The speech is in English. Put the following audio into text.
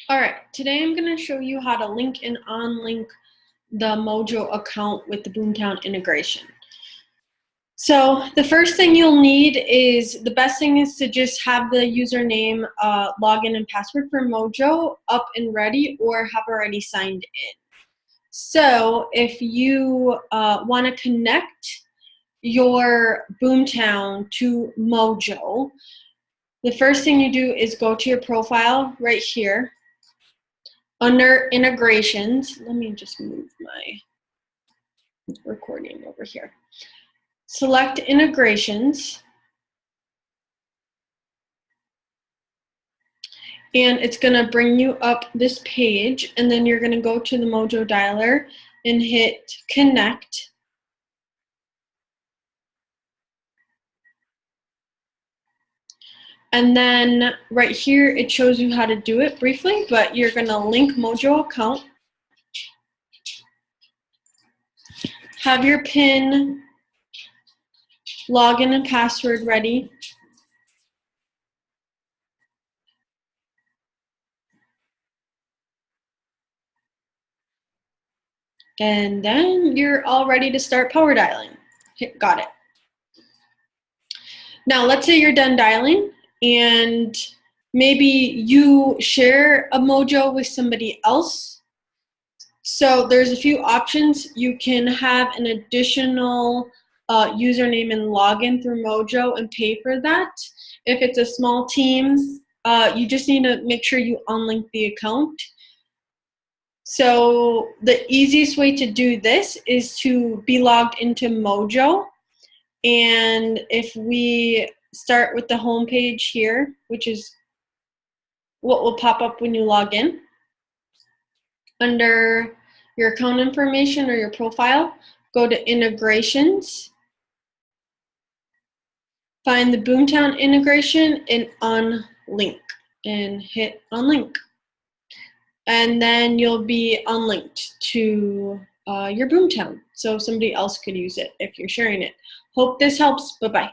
All right, today I'm going to show you how to link and unlink the Mojo account with the BoomTown integration. So the first thing you'll need is, the best thing is to just have the username, login and password for Mojo up and ready, or have already signed in. So if you want to connect your BoomTown to Mojo, the first thing you do is go to your profile right here. Under integrations, let me just move my recording over here. Select integrations, and it's going to bring you up this page, and then you're going to go to the Mojo Dialer and hit connect. And then right here it shows you how to do it briefly, but you're going to link Mojo account, have your PIN, login and password ready, and then you're all ready to start power dialing. Got it. Now let's say you're done dialing and maybe you share a Mojo with somebody else. So there's a few options. You can have an additional username and login through Mojo and pay for that. If it's a small team, you just need to make sure you unlink the account. So the easiest way to do this is to be logged into Mojo. And if we start with the home page here, which is what will pop up when you log in, under your account information or your profile, go to integrations, find the BoomTown integration and unlink, and hit unlink. And then you'll be unlinked to your BoomTown, so somebody else could use it if you're sharing it. Hope this helps. Bye-bye.